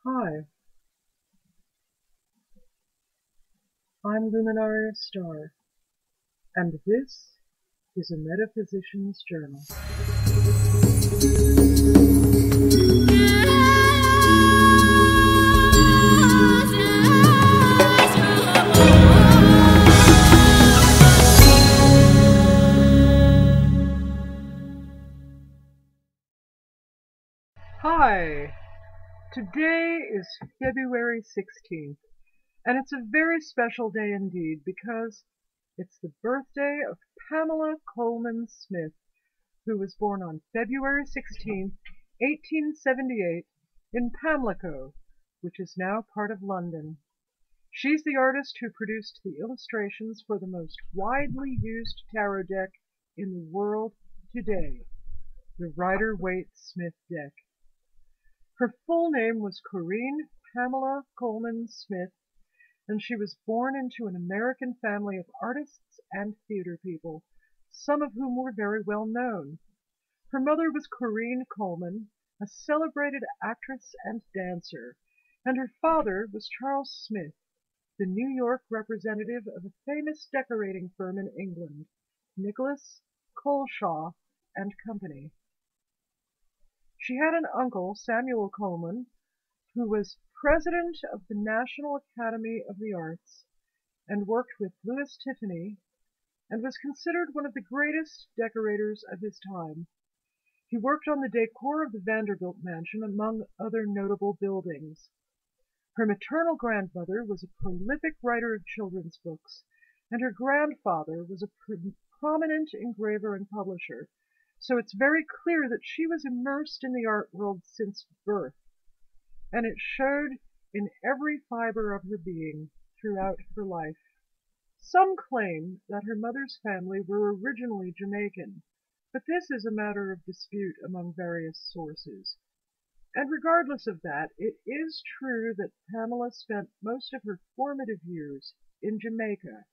Hi, I'm Luminaria Star, and this is a Metaphysician's Journal. Hi, today is February 16th, and it's a very special day indeed because it's the birthday of Pamela Colman Smith, who was born on February 16th, 1878, in Pamlico, which is now part of London. She's the artist who produced the illustrations for the most widely used tarot deck in the world today, the Rider-Waite Smith deck. Her full name was Corinne Pamela Colman Smith, and she was born into an American family of artists and theater people, some of whom were very well known. Her mother was Corinne Colman, a celebrated actress and dancer, and her father was Charles Smith, the New York representative of a famous decorating firm in England, Nicholas, Coleshaw and Company. She had an uncle, Samuel Colman, who was president of the National Academy of the Arts and worked with Louis Tiffany and was considered one of the greatest decorators of his time. He worked on the decor of the Vanderbilt Mansion, among other notable buildings. Her maternal grandmother was a prolific writer of children's books, and her grandfather was a prominent engraver and publisher, so it's very clear that she was immersed in the art world since birth, and it showed in every fiber of her being throughout her life. Some claim that her mother's family were originally Jamaican, but this is a matter of dispute among various sources. And regardless of that, it is true that Pamela spent most of her formative years in Jamaica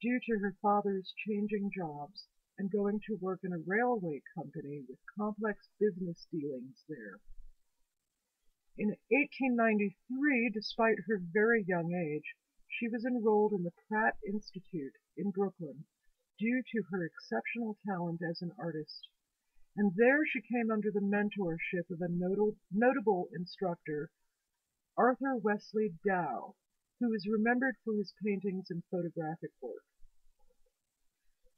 due to her father's changing jobs and going to work in a railway company with complex business dealings there. In 1893, despite her very young age, she was enrolled in the Pratt Institute in Brooklyn due to her exceptional talent as an artist, and there she came under the mentorship of a notable instructor, Arthur Wesley Dow, who is remembered for his paintings and photographic work.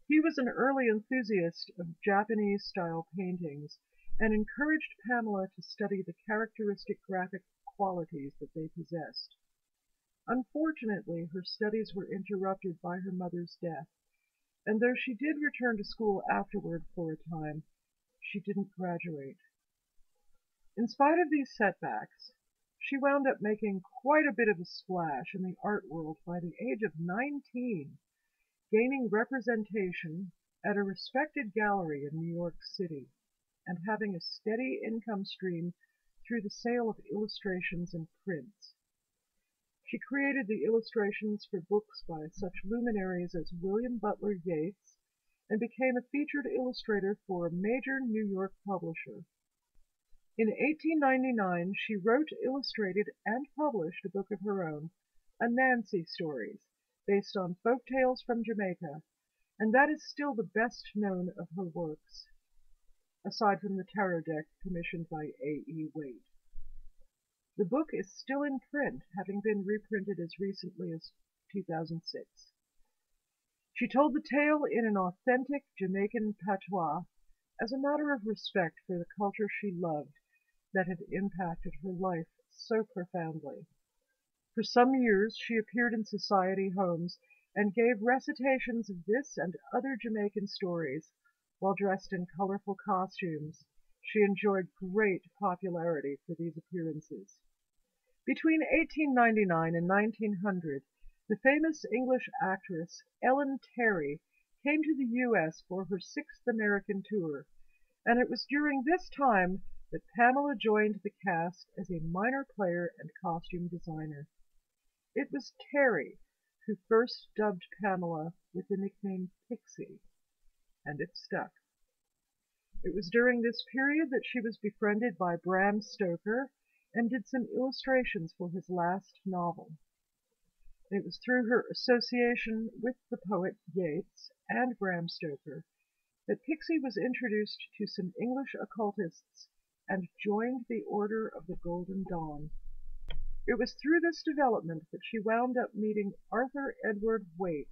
He was an early enthusiast of Japanese-style paintings and encouraged Pamela to study the characteristic graphic qualities that they possessed. Unfortunately, her studies were interrupted by her mother's death, and though she did return to school afterward for a time, she didn't graduate. In spite of these setbacks, she wound up making quite a bit of a splash in the art world by the age of 19, gaining representation at a respected gallery in New York City, and having a steady income stream through the sale of illustrations and prints. She created the illustrations for books by such luminaries as William Butler Yeats, and became a featured illustrator for a major New York publisher. In 1899, she wrote, illustrated, and published a book of her own, Anansi Stories, based on folk tales from Jamaica, and that is still the best known of her works, aside from the tarot deck commissioned by A.E. Waite. The book is still in print, having been reprinted as recently as 2006. She told the tale in an authentic Jamaican patois as a matter of respect for the culture she loved that had impacted her life so profoundly. For some years she appeared in society homes and gave recitations of this and other Jamaican stories while dressed in colorful costumes. She enjoyed great popularity for these appearances. Between 1899 and 1900, the famous English actress Ellen Terry came to the U.S. for her 6th American tour, and it was during this time that Pamela joined the cast as a minor player and costume designer. It was Terry who first dubbed Pamela with the nickname Pixie, and it stuck. It was during this period that she was befriended by Bram Stoker and did some illustrations for his last novel. It was through her association with the poet Yeats and Bram Stoker that Pixie was introduced to some English occultists and joined the Order of the Golden Dawn. It was through this development that she wound up meeting Arthur Edward Waite,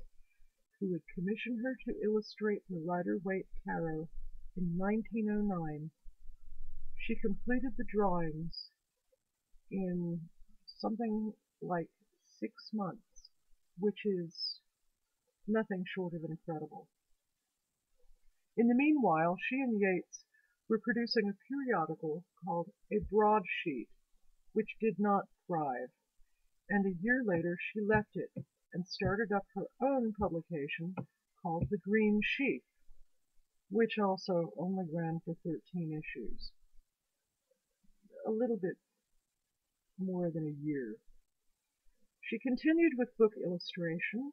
who would commission her to illustrate the Rider-Waite Tarot in 1909. She completed the drawings in something like 6 months, which is nothing short of incredible. In the meanwhile, she and Yeats were producing a periodical called A Broadsheet, which did not thrive, and a year later she left it and started up her own publication called The Green Sheaf, which also only ran for 13 issues. A little bit more than a year. She continued with book illustration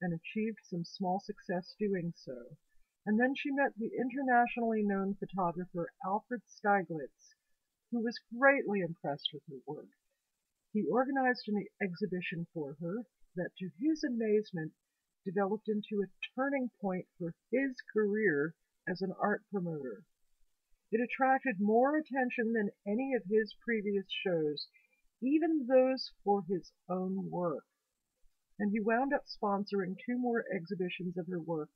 and achieved some small success doing so, and then she met the internationally known photographer Alfred Stieglitz, who was greatly impressed with her work. He organized an exhibition for her that, to his amazement, developed into a turning point for his career as an art promoter. It attracted more attention than any of his previous shows, even those for his own work, and he wound up sponsoring 2 more exhibitions of her work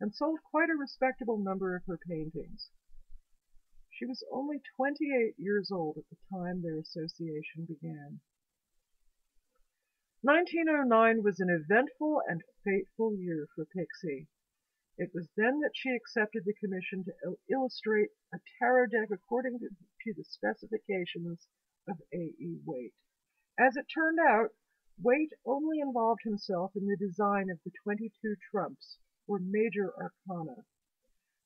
and sold quite a respectable number of her paintings. She was only 28 years old at the time their association began. 1909 was an eventful and fateful year for Pixie. It was then that she accepted the commission to illustrate a tarot deck according to the specifications of A.E. Waite. As it turned out, Waite only involved himself in the design of the 22 trumps, or major arcana.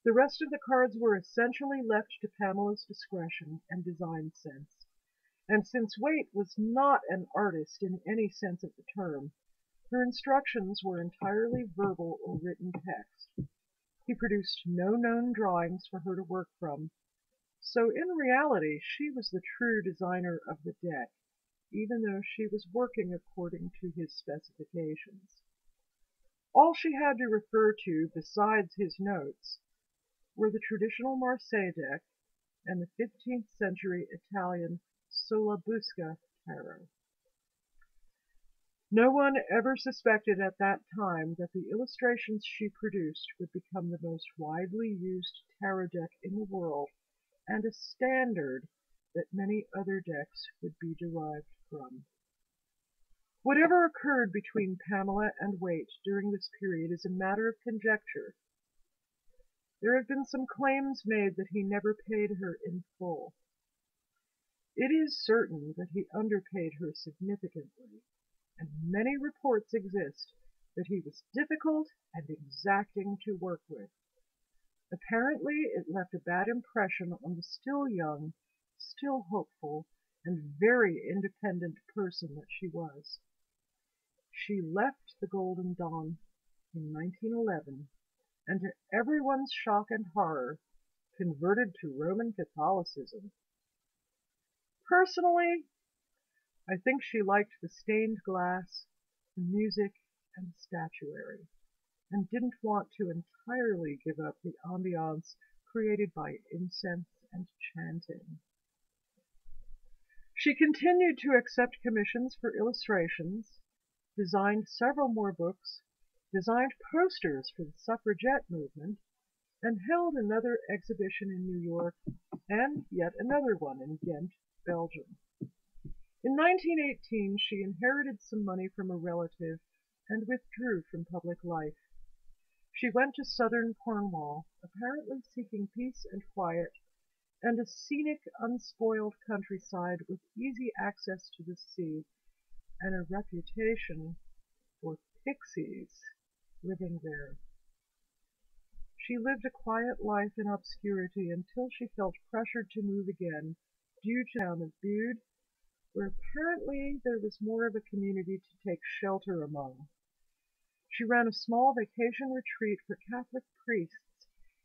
The rest of the cards were essentially left to Pamela's discretion and design sense. And since Waite was not an artist in any sense of the term, her instructions were entirely verbal or written text. He produced no known drawings for her to work from, so in reality she was the true designer of the deck, even though she was working according to his specifications. All she had to refer to, besides his notes, were the traditional Marseille deck and the 15th century Italian Solabusca tarot. No one ever suspected at that time that the illustrations she produced would become the most widely used tarot deck in the world and a standard that many other decks would be derived from. Whatever occurred between Pamela and Waite during this period is a matter of conjecture. There have been some claims made that he never paid her in full. It is certain that he underpaid her significantly, and many reports exist that he was difficult and exacting to work with. Apparently, it left a bad impression on the still young, still hopeful, and very independent person that she was. She left the Golden Dawn in 1911, and to everyone's shock and horror, converted to Roman Catholicism. Personally, I think she liked the stained glass, the music, and the statuary, and didn't want to entirely give up the ambiance created by incense and chanting. She continued to accept commissions for illustrations, designed several more books, designed posters for the suffragette movement, and held another exhibition in New York and yet another one in Ghent, Belgium. In 1918, she inherited some money from a relative and withdrew from public life. She went to southern Cornwall, apparently seeking peace and quiet, and a scenic, unspoiled countryside with easy access to the sea, and a reputation for pixies living there. She lived a quiet life in obscurity until she felt pressured to move again due to the town of Bude, where apparently there was more of a community to take shelter among. She ran a small vacation retreat for Catholic priests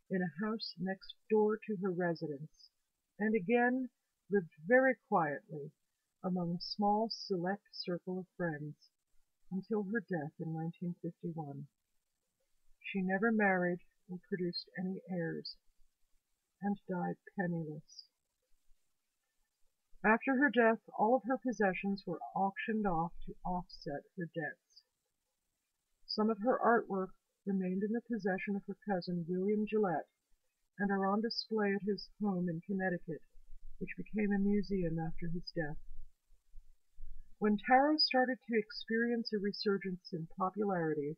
in a house next door to her residence, and again lived very quietly among a small select circle of friends until her death in 1951. She never married or produced any heirs, and died penniless. After her death, all of her possessions were auctioned off to offset her debts. Some of her artwork remained in the possession of her cousin William Gillette and are on display at his home in Connecticut, which became a museum after his death. When tarot started to experience a resurgence in popularity,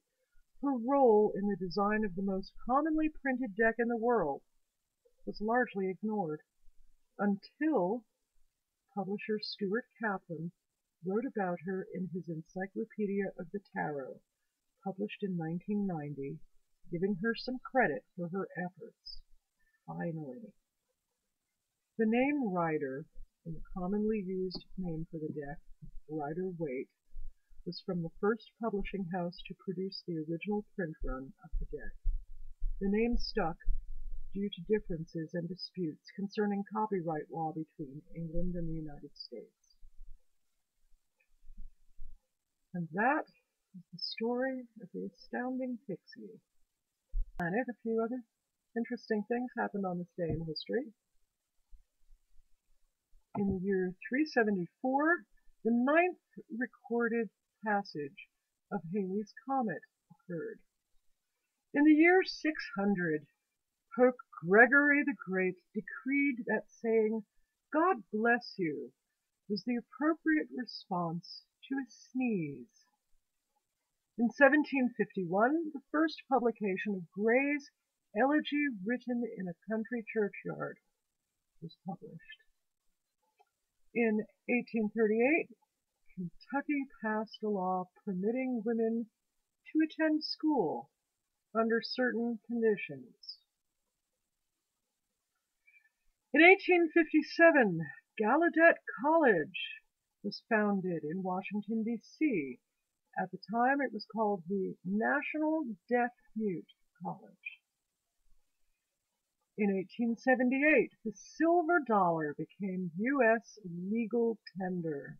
her role in the design of the most commonly printed deck in the world was largely ignored, until publisher Stuart Kaplan wrote about her in his Encyclopedia of the Tarot, published in 1990, giving her some credit for her efforts. Finally. The name Rider, and the commonly used name for the deck, Rider-Waite, was from the first publishing house to produce the original print run of the deck. The name stuck due to differences and disputes concerning copyright law between England and the United States. And that is the story of the astounding pixie. And a few other interesting things happened on this day in history. In the year 374, the 9th recorded passage of Halley's Comet occurred. In the year 600, Pope Gregory the Great decreed that saying, "God bless you," was the appropriate response to a sneeze. In 1751, the first publication of Gray's Elegy Written in a Country Churchyard was published. In 1838, Kentucky passed a law permitting women to attend school under certain conditions. In 1857, Gallaudet College was founded in Washington, D.C. At the time, it was called the National Deaf-Mute College. In 1878, the silver dollar became U.S. legal tender.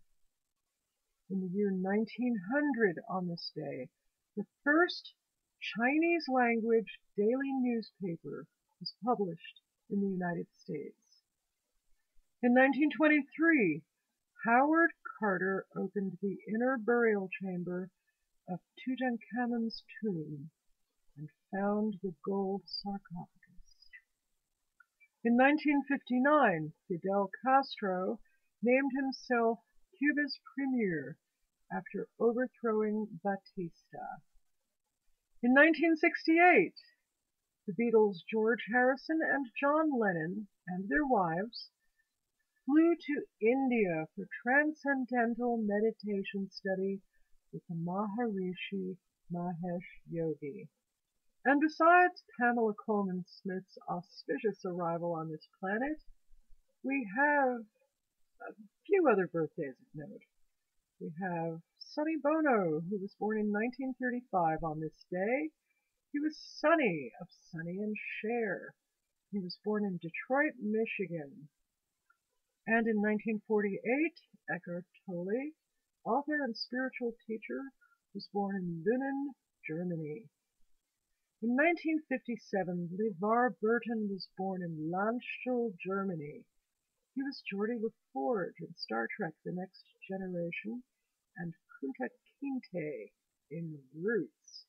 In the year 1900, on this day, the first Chinese-language daily newspaper was published in the United States. In 1923, Howard Carter opened the inner burial chamber of Tutankhamen's tomb and found the gold sarcophagus. In 1959, Fidel Castro named himself Cuba's premier after overthrowing Batista. In 1968, the Beatles' George Harrison and John Lennon and their wives flew to India for transcendental meditation study with the Maharishi Mahesh Yogi. And besides Pamela Colman Smith's auspicious arrival on this planet, we have a few other birthdays of note. We have Sonny Bono, who was born in 1935 on this day. He was Sonny of Sonny and Cher. He was born in Detroit, Michigan. And in 1948, Eckart Tolle, author and spiritual teacher, was born in Lünen, Germany. In 1957, LeVar Burton was born in Landstuhl, Germany. He was Geordie LaForge in Star Trek The Next Generation and Kunta Kinte in Roots.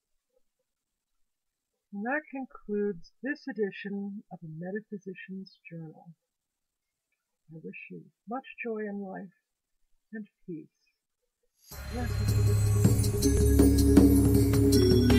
And that concludes this edition of the Metaphysician's Journal. I wish you much joy in life and peace. Blessed be the